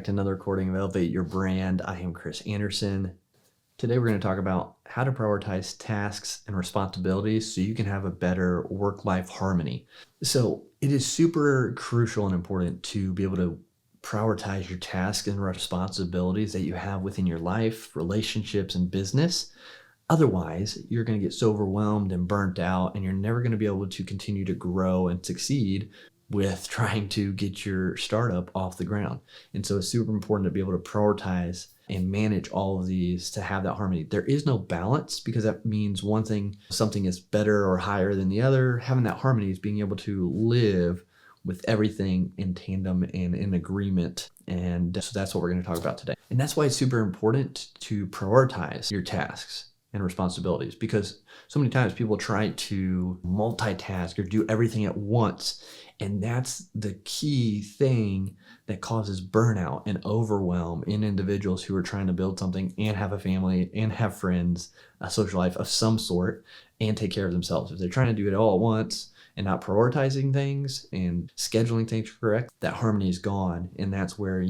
to another recording of Elevate Your Brand. I am Chris Anderson. Today we're going to talk about how to prioritize tasks and responsibilities so you can have a better work-life harmony. So it is super crucial and important to be able to prioritize your tasks and responsibilities that you have within your life, relationships, and business. Otherwise, you're going to get so overwhelmed and burnt out, and you're never going to be able to continue to grow and succeed with trying to get your startup off the ground. And so it's super important to be able to prioritize and manage all of these to have that harmony. There is no balance because that means one thing, something is better or higher than the other. Having that harmony is being able to live with everything in tandem and in agreement. And so that's what we're going to talk about today. And that's why it's super important to prioritize your tasks and responsibilities, because so many times people try to multitask or do everything at once. And that's the key thing that causes burnout and overwhelm in individuals who are trying to build something and have a family and have friends, a social life of some sort, and take care of themselves. If they're trying to do it all at once and not prioritizing things and scheduling things correct, that harmony is gone. And that's where,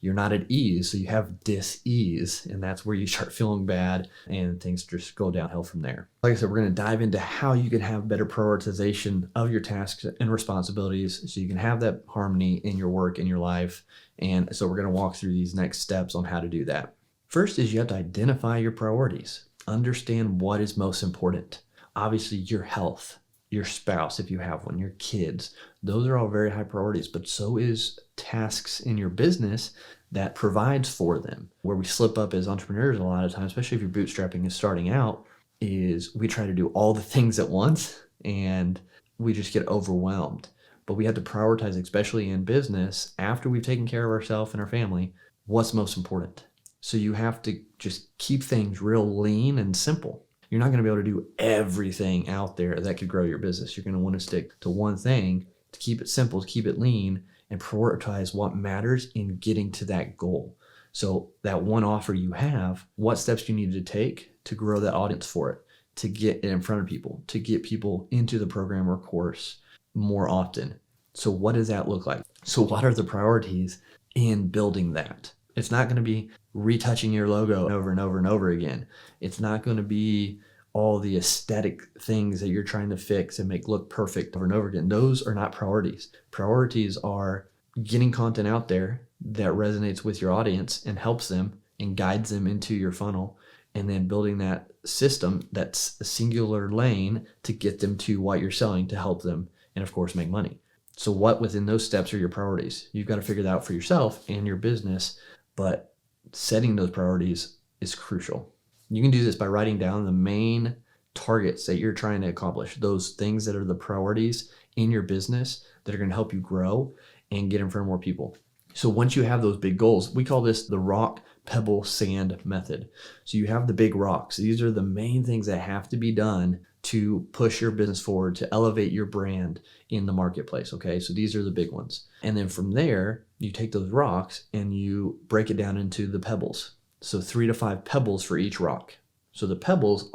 you're not at ease. So you have dis-ease, and that's where you start feeling bad and things just go downhill from there. Like I said, we're going to dive into how you can have better prioritization of your tasks and responsibilities so you can have that harmony in your work, in your life. And so we're going to walk through these next steps on how to do that. First is you have to identify your priorities. Understand what is most important. Obviously, your health, your spouse, if you have one, your kids, those are all very high priorities, but so is tasks in your business that provides for them. Where we slip up as entrepreneurs a lot of times, especially if you're bootstrapping and starting out, is we try to do all the things at once and we just get overwhelmed. But we have to prioritize, especially in business, after we've taken care of ourselves and our family, what's most important. So you have to just keep things real lean and simple. You're not going to be able to do everything out there that could grow your business. You're going to want to stick to one thing, to keep it simple, to keep it lean, and prioritize what matters in getting to that goal. So that one offer you have, what steps do you need to take to grow that audience for it, to get it in front of people, to get people into the program or course more often? So what does that look like? So what are the priorities in building that? It's not going to be retouching your logo over and over and over again. It's not going to be all the aesthetic things that you're trying to fix and make look perfect over and over again. Those are not priorities. Priorities are getting content out there that resonates with your audience and helps them and guides them into your funnel, and then building that system that's a singular lane to get them to what you're selling to help them and, of course, make money. So what within those steps are your priorities? You've got to figure that out for yourself and your business, but setting those priorities is crucial. You can do this by writing down the main targets that you're trying to accomplish, those things that are the priorities in your business that are going to help you grow and get in front of more people. So once you have those big goals, we call this the rock, pebble, sand method. So you have the big rocks. These are the main things that have to be done to push your business forward, to elevate your brand in the marketplace. Okay, so these are the big ones. And then from there, you take those rocks and you break it down into the pebbles. So 3 to 5 pebbles for each rock. So the pebbles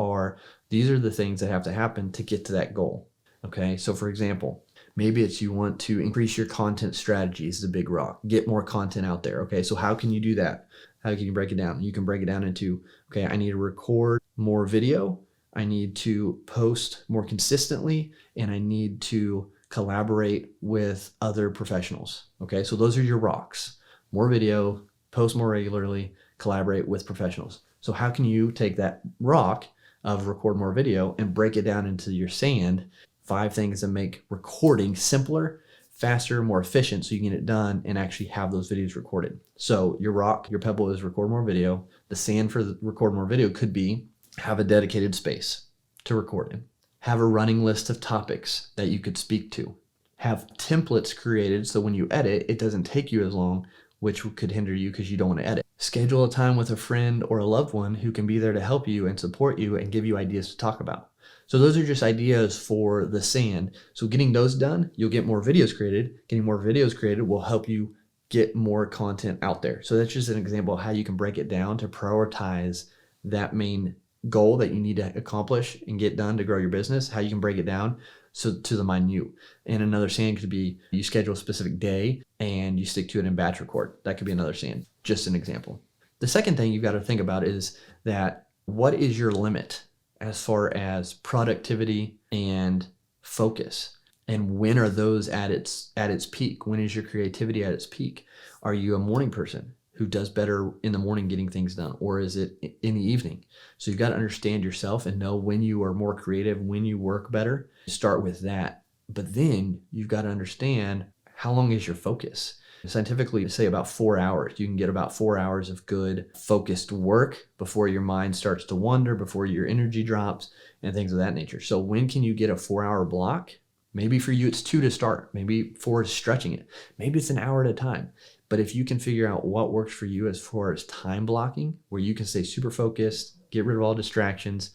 these are the things that have to happen to get to that goal. Okay, so for example, maybe it's you want to increase your content strategy is the big rock. Get more content out there. Okay, so how can you do that? How can you break it down? You can break it down into, okay, I need to record more video. I need to post more consistently, and I need to collaborate with other professionals. Okay, so those are your rocks. More video, post more regularly, collaborate with professionals. So how can you take that rock of record more video and break it down into your sand, 5 things that make recording simpler, faster, more efficient so you can get it done and actually have those videos recorded. So your rock, your pebble is record more video. The sand for the record more video could be have a dedicated space to record in. Have a running list of topics that you could speak to. Have templates created so when you edit, it doesn't take you as long, which could hinder you because you don't want to edit. Schedule a time with a friend or a loved one who can be there to help you and support you and give you ideas to talk about. So those are just ideas for the sand. So getting those done, you'll get more videos created. Getting more videos created will help you get more content out there. So that's just an example of how you can break it down to prioritize that main goal that you need to accomplish and get done to grow your business, how you can break it down so to the minute. And another SAN could be you schedule a specific day and you stick to it in batch record. That could be another SAN, just an example. The second thing you've got to think about is that what is your limit as far as productivity and focus? And when are those at its peak? When is your creativity at its peak? Are you a morning person who does better in the morning getting things done, or is it in the evening? So you've got to understand yourself and know when you are more creative, when you work better. Start with that. But then you've got to understand, how long is your focus? Scientifically, say about 4 hours. You can get about 4 hours of good focused work before your mind starts to wander, before your energy drops, and things of that nature. So when can you get a 4-hour block? Maybe for you it's 2 to start. Maybe 4 is stretching it. Maybe it's an hour at a time. But if you can figure out what works for you as far as time blocking, where you can stay super focused, get rid of all distractions,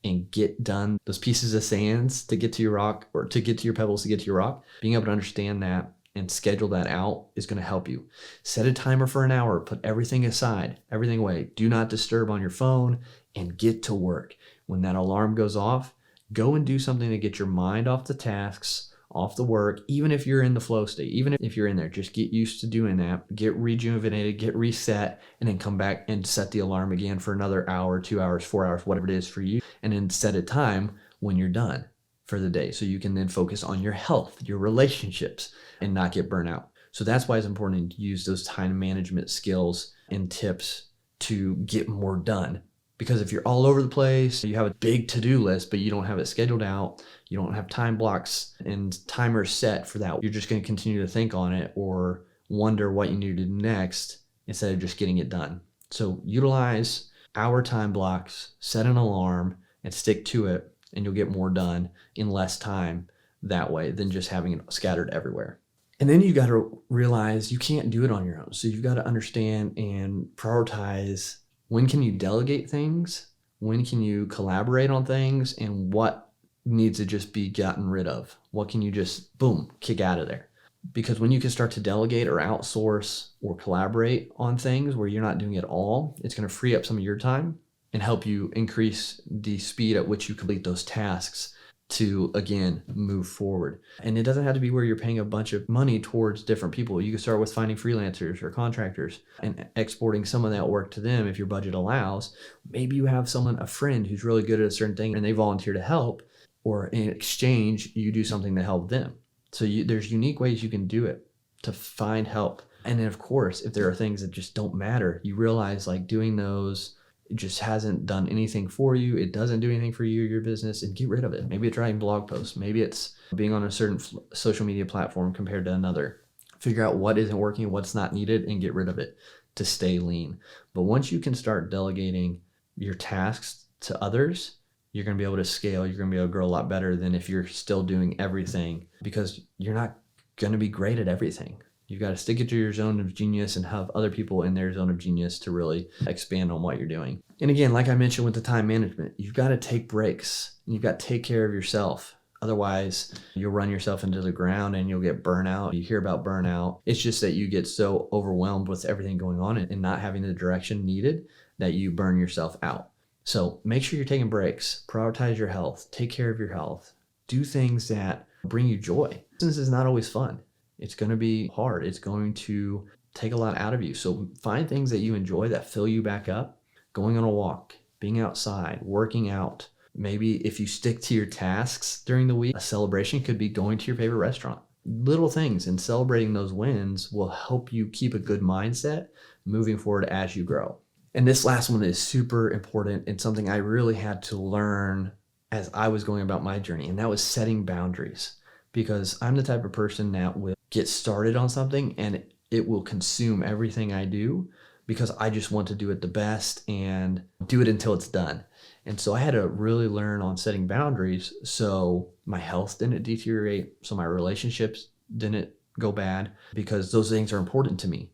and get done those pieces of sands to get to your rock, or to get to your pebbles to get to your rock, being able to understand that and schedule that out is going to help you. Set a timer for an hour, put everything aside, everything away. Do not disturb on your phone, and get to work. When that alarm goes off, go and do something to get your mind off the tasks, off the work. Even if you're in the flow state, even if you're in there, just get used to doing that. Get rejuvenated, get reset, and then come back and set the alarm again for another hour, 2 hours, 4 hours, whatever it is for you. And then set a time when you're done for the day, so you can then focus on your health, your relationships, and not get burnt out. So that's why it's important to use those time management skills and tips to get more done. Because if you're all over the place, you have a big to-do list, but you don't have it scheduled out, you don't have time blocks and timers set for that, you're just going to continue to think on it or wonder what you need to do next instead of just getting it done. So utilize hour time blocks, set an alarm, and stick to it, and you'll get more done in less time that way than just having it scattered everywhere. And then you got to realize you can't do it on your own. So you've got to understand and prioritize, when can you delegate things? When can you collaborate on things? And what needs to just be gotten rid of? What can you just, boom, kick out of there? Because when you can start to delegate or outsource or collaborate on things where you're not doing it all, it's going to free up some of your time and help you increase the speed at which you complete those tasks to, again, move forward. And it doesn't have to be where you're paying a bunch of money towards different people. You can start with finding freelancers or contractors and exporting some of that work to them if your budget allows. Maybe you have someone, a friend who's really good at a certain thing and they volunteer to help, or in exchange, you do something to help them. So there's unique ways you can do it to find help. And then, of course, if there are things that just don't matter, you realize like doing those, it just hasn't done anything for you. It doesn't do anything for you or your business, and get rid of it. Maybe it's writing blog posts. Maybe it's being on a certain social media platform compared to another. Figure out what isn't working, what's not needed, and get rid of it to stay lean. But once you can start delegating your tasks to others, you're going to be able to scale. You're going to be able to grow a lot better than if you're still doing everything, because you're not going to be great at everything. You've got to stick it to your zone of genius and have other people in their zone of genius to really expand on what you're doing. And again, like I mentioned with the time management, you've got to take breaks. You've got to take care of yourself. Otherwise, you'll run yourself into the ground and you'll get burnout. You hear about burnout. It's just that you get so overwhelmed with everything going on and not having the direction needed that you burn yourself out. So make sure you're taking breaks. Prioritize your health. Take care of your health. Do things that bring you joy. Business is not always fun. It's going to be hard. It's going to take a lot out of you. So find things that you enjoy that fill you back up. Going on a walk, being outside, working out. Maybe if you stick to your tasks during the week, a celebration could be going to your favorite restaurant. Little things, and celebrating those wins will help you keep a good mindset moving forward as you grow. And this last one is super important and something I really had to learn as I was going about my journey, and that was setting boundaries. Because I'm the type of person that will get started on something and it will consume everything I do, because I just want to do it the best and do it until it's done. And so I had to really learn on setting boundaries so my health didn't deteriorate, so my relationships didn't go bad, because those things are important to me.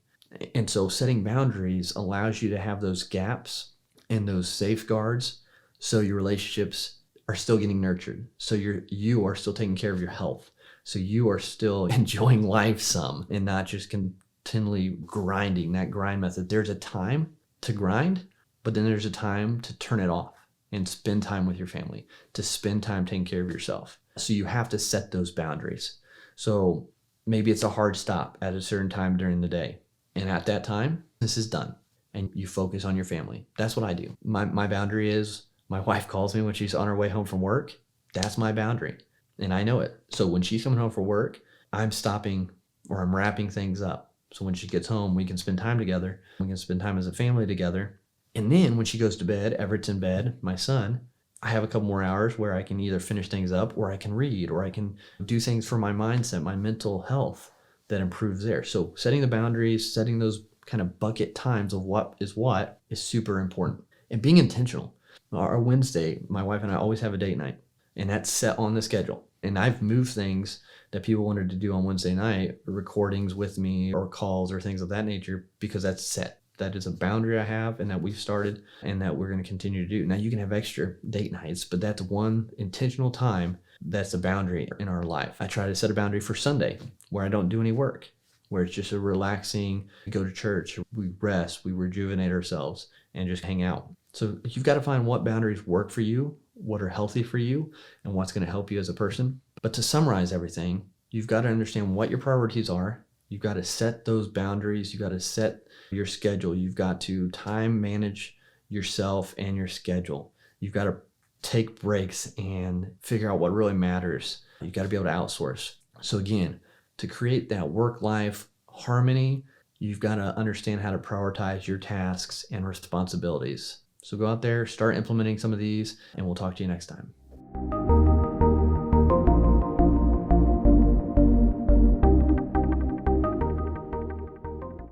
And so setting boundaries allows you to have those gaps and those safeguards so your relationships are still getting nurtured. So you are still taking care of your health. So you are still enjoying life some and not just continually grinding, that grind method. There's a time to grind, but then there's a time to turn it off. and spend time with your family, to spend time taking care of yourself. So you have to set those boundaries. So maybe it's a hard stop at a certain time during the day. And at that time, this is done. And you focus on your family. That's what I do. My boundary is my wife calls me when she's on her way home from work. That's my boundary. And I know it. So when she's coming home from work, I'm stopping or I'm wrapping things up. So when she gets home, we can spend time together. We can spend time as a family together. And then when she goes to bed, Everett's in bed, my son, I have a couple more hours where I can either finish things up or I can read or I can do things for my mindset, my mental health that improves there. So setting the boundaries, setting those kind of bucket times of what is super important. And being intentional. Our Wednesday, my wife and I always have a date night, and that's set on the schedule. And I've moved things that people wanted to do on Wednesday night, recordings with me or calls or things of that nature, because that's set. That is a boundary I have and that we've started and that we're going to continue to do. Now you can have extra date nights, but that's one intentional time that's a boundary in our life. I try to set a boundary for Sunday where I don't do any work, where it's just a relaxing, we go to church, we rest, we rejuvenate ourselves and just hang out. So you've got to find what boundaries work for you, what are healthy for you, and what's going to help you as a person. But to summarize everything, you've got to understand what your priorities are. You've got to set those boundaries. You've got to set your schedule. You've got to time manage yourself and your schedule. You've got to take breaks and figure out what really matters. You've got to be able to outsource. So again, to create that work-life harmony, you've got to understand how to prioritize your tasks and responsibilities. So go out there, start implementing some of these, and we'll talk to you next time.